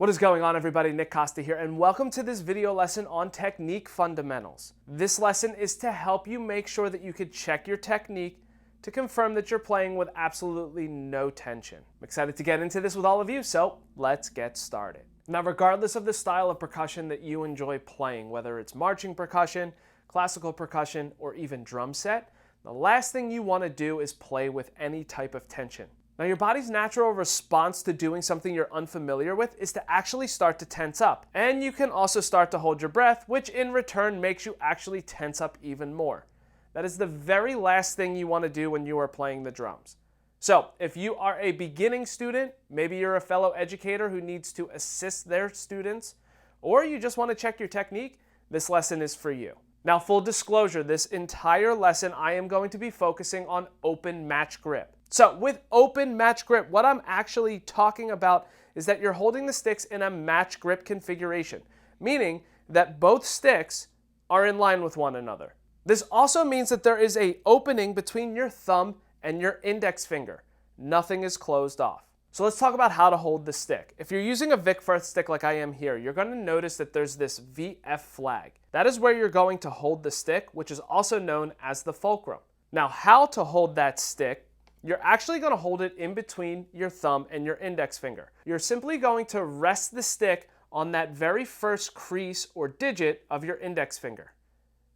What is going on, everybody? Nick Costa here, and welcome to this video lesson on technique fundamentals. This lesson is to help you make sure that you could check your technique to confirm that you're playing with absolutely no tension. I'm excited to get into this with all of you, so let's get started. Now, regardless of the style of percussion that you enjoy playing, whether it's marching percussion, classical percussion, or even drum set, the last thing you want to do is play with any type of tension. Now, your body's natural response to doing something you're unfamiliar with is to actually start to tense up. And you can also start to hold your breath, which in return makes you actually tense up even more. That is the very last thing you want to do when you are playing the drums. So, if you are a beginning student, maybe you're a fellow educator who needs to assist their students, or you just want to check your technique, this lesson is for you. Now, full disclosure, this entire lesson I am going to be focusing on open match grip. So with open match grip, what I'm actually talking about is that you're holding the sticks in a match grip configuration, meaning that both sticks are in line with one another. This also means that there is an opening between your thumb and your index finger. Nothing is closed off. So let's talk about how to hold the stick. If you're using a Vic Firth stick like I am here, you're going to notice that there's this VF flag. That is where you're going to hold the stick, which is also known as the fulcrum. Now, how to hold that stick? You're actually going to hold it in between your thumb and your index finger. You're simply going to rest the stick on that very first crease or digit of your index finger.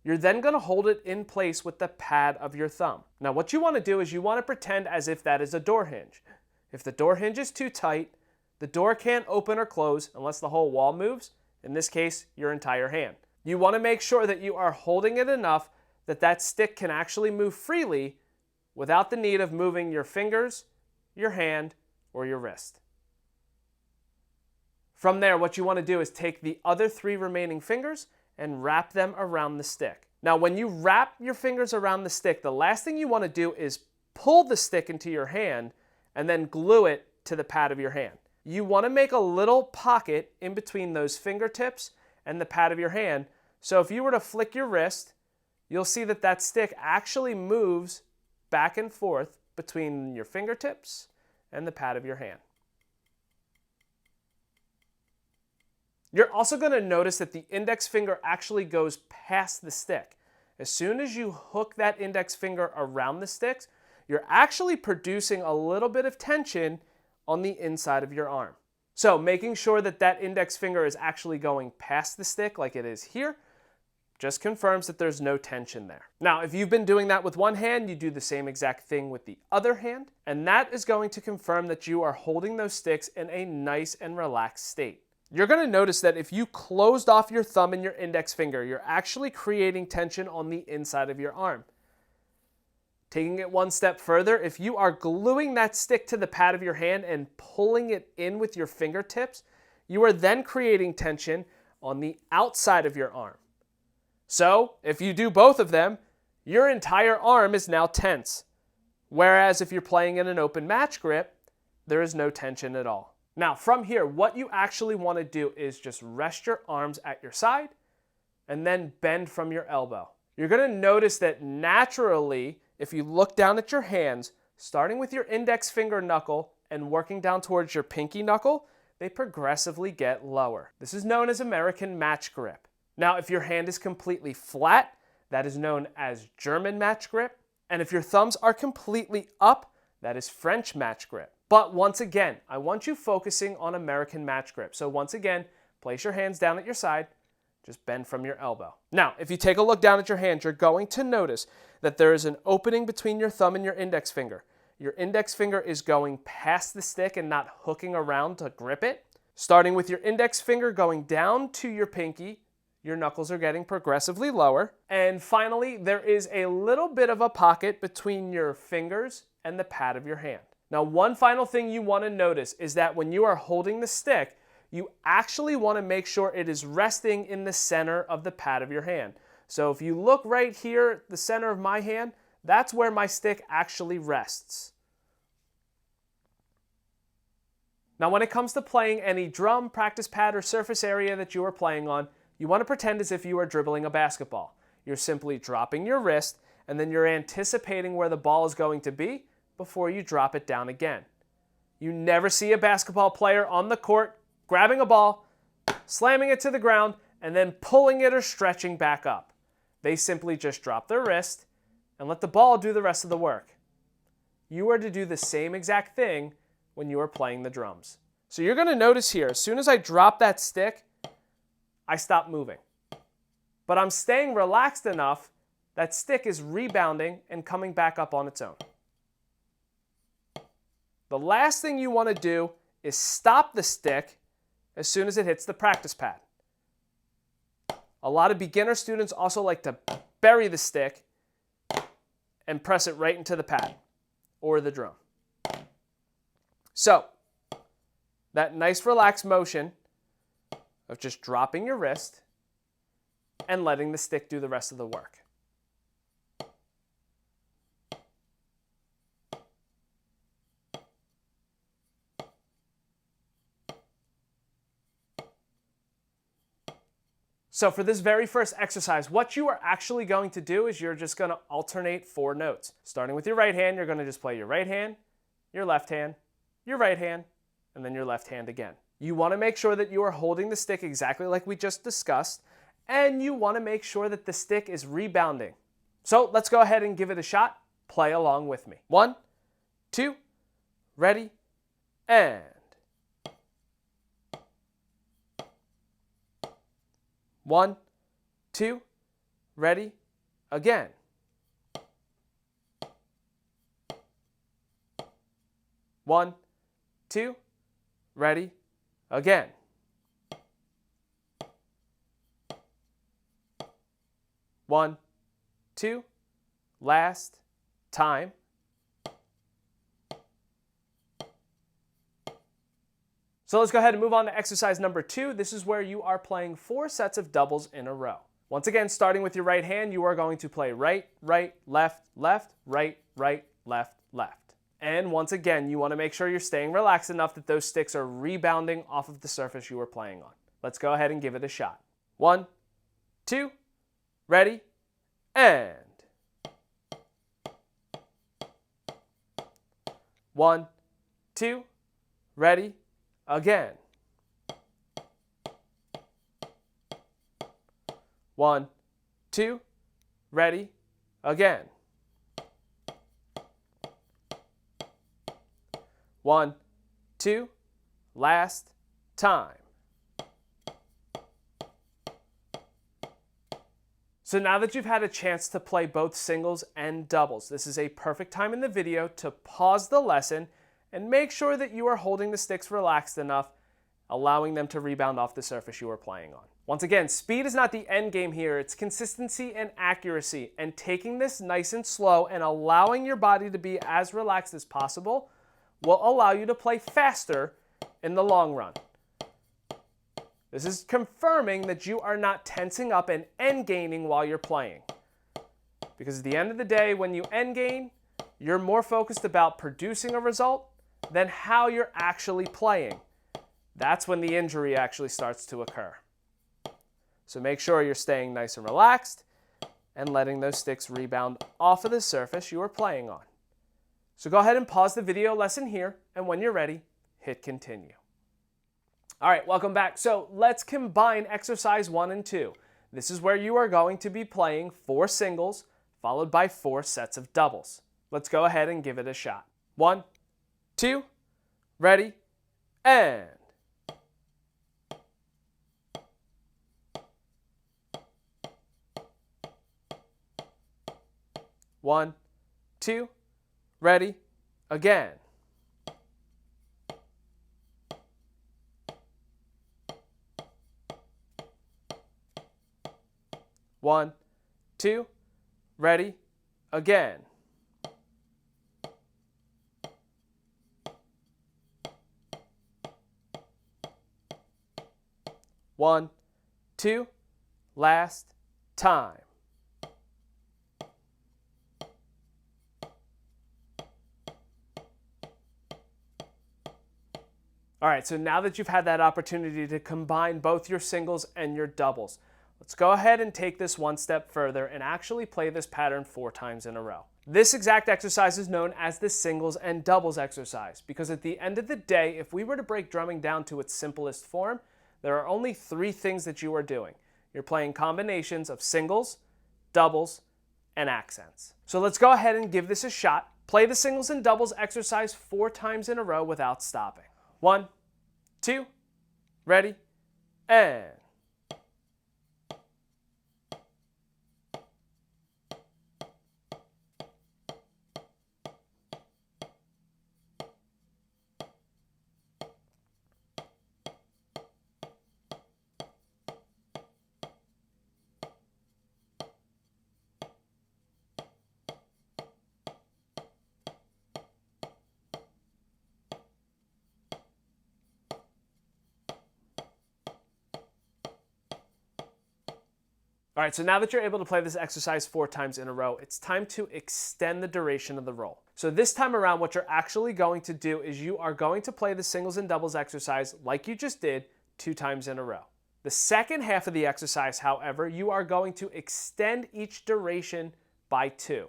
You're then going to hold it in place with the pad of your thumb. Now, what you want to do is you want to pretend as if that is a door hinge. If the door hinge is too tight, the door can't open or close unless the whole wall moves, in this case, your entire hand. You want to make sure that you are holding it enough that that stick can actually move freely without the need of moving your fingers, your hand, or your wrist. From there, what you want to do is take the other three remaining fingers and wrap them around the stick. Now, when you wrap your fingers around the stick, the last thing you want to do is pull the stick into your hand and then glue it to the pad of your hand. You want to make a little pocket in between those fingertips and the pad of your hand, so if you were to flick your wrist, you'll see that that stick actually moves back and forth between your fingertips and the pad of your hand. You're also going to notice that the index finger actually goes past the stick. As soon as you hook that index finger around the sticks, you're actually producing a little bit of tension on the inside of your arm. So making sure that that index finger is actually going past the stick like it is here just confirms that there's no tension there. Now, if you've been doing that with one hand, you do the same exact thing with the other hand, and that is going to confirm that you are holding those sticks in a nice and relaxed state. You're going to notice that if you closed off your thumb and your index finger, you're actually creating tension on the inside of your arm. Taking it one step further, if you are gluing that stick to the pad of your hand and pulling it in with your fingertips, you are then creating tension on the outside of your arm. So, if you do both of them, your entire arm is now tense. Whereas if you're playing in an open match grip, there is no tension at all. Now, from here, what you actually want to do is just rest your arms at your side and then bend from your elbow. You're going to notice that naturally, if you look down at your hands, starting with your index finger knuckle and working down towards your pinky knuckle, they progressively get lower. This is known as American match grip. Now, if your hand is completely flat, that is known as German match grip. And if your thumbs are completely up, that is French match grip. But once again, I want you focusing on American match grip. So once again, place your hands down at your side, just bend from your elbow. Now, if you take a look down at your hand, you're going to notice that there is an opening between your thumb and your index finger. Your index finger is going past the stick and not hooking around to grip it. Starting with your index finger going down to your pinky, your knuckles are getting progressively lower. And finally, there is a little bit of a pocket between your fingers and the pad of your hand. Now, one final thing you want to notice is that when you are holding the stick, you actually want to make sure it is resting in the center of the pad of your hand. So if you look right here, the center of my hand, that's where my stick actually rests. Now, when it comes to playing any drum, practice pad, or surface area that you are playing on, you want to pretend as if you are dribbling a basketball. You're simply dropping your wrist, and then you're anticipating where the ball is going to be before you drop it down again. You never see a basketball player on the court grabbing a ball, slamming it to the ground, and then pulling it or stretching back up. They simply just drop their wrist and let the ball do the rest of the work. You are to do the same exact thing when you are playing the drums. So you're going to notice here, as soon as I drop that stick, I stop moving. But I'm staying relaxed enough that stick is rebounding and coming back up on its own. The last thing you want to do is stop the stick as soon as it hits the practice pad. A lot of beginner students also like to bury the stick and press it right into the pad or the drum. So, that nice relaxed motion of just dropping your wrist and letting the stick do the rest of the work. So for this very first exercise, what you are actually going to do is you're just going to alternate 4 notes. Starting with your right hand, you're going to just play your right hand, your left hand, your right hand, and then your left hand again. You want to make sure that you are holding the stick exactly like we just discussed, and you want to make sure that the stick is rebounding. So let's go ahead and give it a shot. Play along with me. 1, 2, ready, and 1, 2, ready, again. 1, 2, ready, again. 1, 2, last time. So let's go ahead and move on to exercise number 2. This is where you are playing 4 sets of doubles in a row. Once again, starting with your right hand, you are going to play right, right, left, left, right, right, left, left. And once again, you want to make sure you're staying relaxed enough that those sticks are rebounding off of the surface you are playing on. Let's go ahead and give it a shot. 1, 2, ready, and 1, 2, ready, again. 1, 2, ready, again. 1, 2, last time. So now that you've had a chance to play both singles and doubles, this is a perfect time in the video to pause the lesson and make sure that you are holding the sticks relaxed enough, allowing them to rebound off the surface you are playing on. Once again, speed is not the end game here, it's consistency and accuracy, and taking this nice and slow and allowing your body to be as relaxed as possible will allow you to play faster in the long run. This is confirming that you are not tensing up and end gaining while you're playing. Because at the end of the day, when you end gain, you're more focused about producing a result than how you're actually playing. That's when the injury actually starts to occur. So make sure you're staying nice and relaxed and letting those sticks rebound off of the surface you are playing on. So go ahead and pause the video lesson here, and when you're ready, hit continue. All right, welcome back. So let's combine exercise 1 and 2. This is where you are going to be playing 4 singles followed by 4 sets of doubles. Let's go ahead and give it a shot. 1, 2, ready, and 1, 2, ready, again. 1, 2, ready, again. 1, 2, last time. All right, so now that you've had that opportunity to combine both your singles and your doubles, let's go ahead and take this one step further and actually play this pattern 4 times in a row. This exact exercise is known as the singles and doubles exercise because at the end of the day, if we were to break drumming down to its simplest form, there are only 3 things that you are doing. You're playing combinations of singles, doubles, and accents. So let's go ahead and give this a shot. Play the singles and doubles exercise 4 times in a row without stopping. 1, 2, ready, and... All right, so now that you're able to play this exercise 4 times in a row, it's time to extend the duration of the roll. So this time around, what you're actually going to do is you are going to play the singles and doubles exercise like you just did 2 times in a row. The second half of the exercise, however, you are going to extend each duration by 2.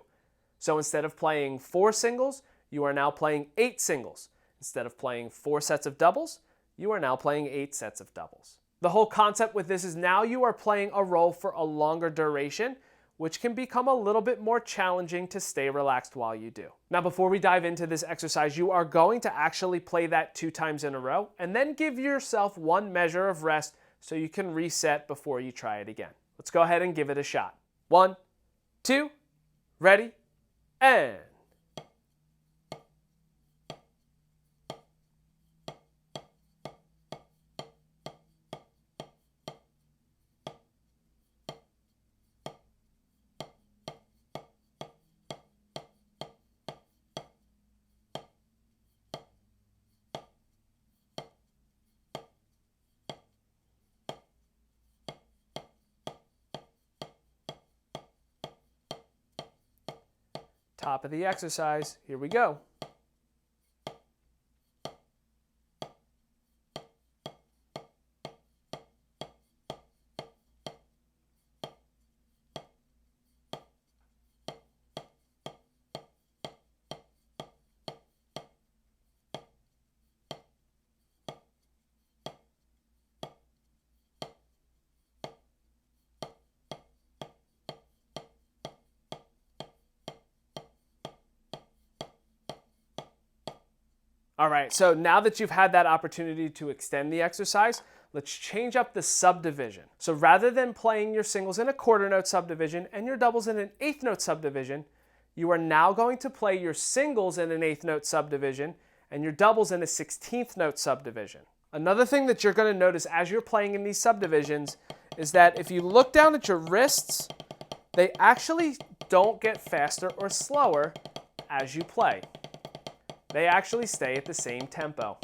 So instead of playing 4 singles, you are now playing 8 singles. Instead of playing 4 sets of doubles, you are now playing 8 sets of doubles. The whole concept with this is now you are playing a roll for a longer duration, which can become a little bit more challenging to stay relaxed while you do. Now, before we dive into this exercise, you are going to actually play that 2 times in a row and then give yourself 1 measure of rest so you can reset before you try it again. Let's go ahead and give it a shot. 1, 2, ready, and... Top of the exercise, here we go. All right, so now that you've had that opportunity to extend the exercise, let's change up the subdivision. So rather than playing your singles in a quarter note subdivision and your doubles in an eighth note subdivision, you are now going to play your singles in an eighth note subdivision and your doubles in a 16th note subdivision. Another thing that you're going to notice as you're playing in these subdivisions is that if you look down at your wrists, they actually don't get faster or slower as you play. They actually stay at the same tempo.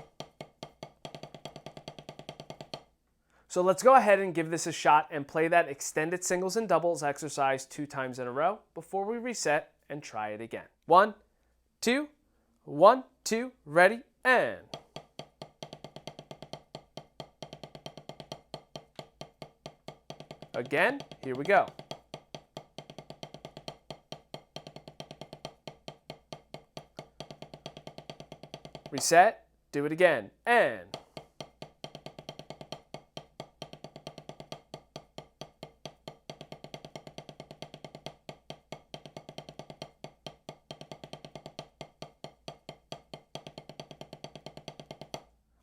So let's go ahead and give this a shot and play that extended singles and doubles exercise 2 times in a row before we reset and try it again. 1, 2, 1, 2, ready, and... Again, here we go. Reset, do it again, and...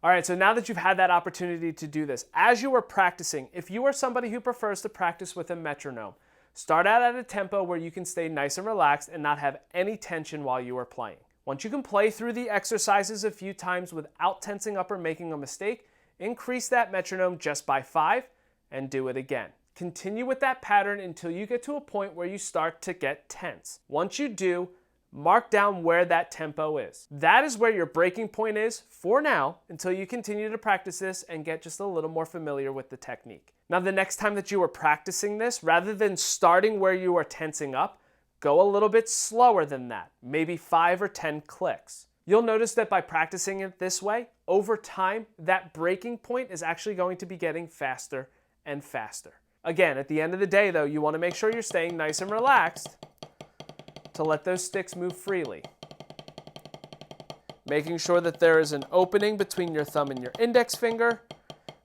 All right, so now that you've had that opportunity to do this, as you are practicing, if you are somebody who prefers to practice with a metronome, start out at a tempo where you can stay nice and relaxed and not have any tension while you are playing. Once you can play through the exercises a few times without tensing up or making a mistake, increase that metronome just by 5 and do it again. Continue with that pattern until you get to a point where you start to get tense. Once you do, mark down where that tempo is. That is where your breaking point is for now until you continue to practice this and get just a little more familiar with the technique. Now, the next time that you are practicing this, rather than starting where you are tensing up, go a little bit slower than that, maybe 5 or 10 clicks. You'll notice that by practicing it this way, over time, that breaking point is actually going to be getting faster and faster. Again, at the end of the day though, you want to make sure you're staying nice and relaxed to let those sticks move freely. Making sure that there is an opening between your thumb and your index finger.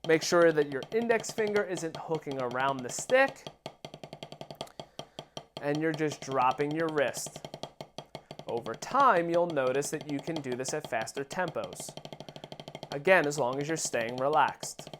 Make sure that your index finger isn't hooking around the stick. And you're just dropping your wrist. Over time, you'll notice that you can do this at faster tempos. Again, as long as you're staying relaxed.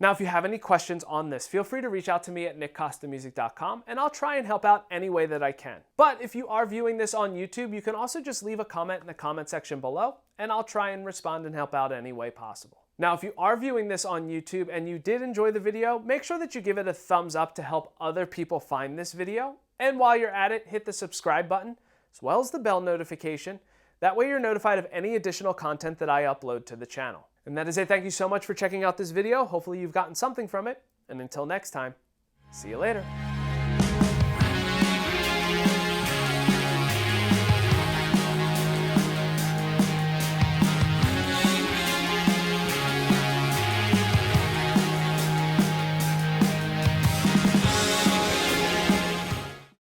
Now, if you have any questions on this, feel free to reach out to me at nickcostamusic.com and I'll try and help out any way that I can. But if you are viewing this on YouTube, you can also just leave a comment in the comment section below and I'll try and respond and help out any way possible. Now, if you are viewing this on YouTube and you did enjoy the video, make sure that you give it a thumbs up to help other people find this video. And while you're at it, hit the subscribe button as well as the bell notification. That way you're notified of any additional content that I upload to the channel. And that is it. Thank you so much for checking out this video. Hopefully you've gotten something from it. And until next time, see you later.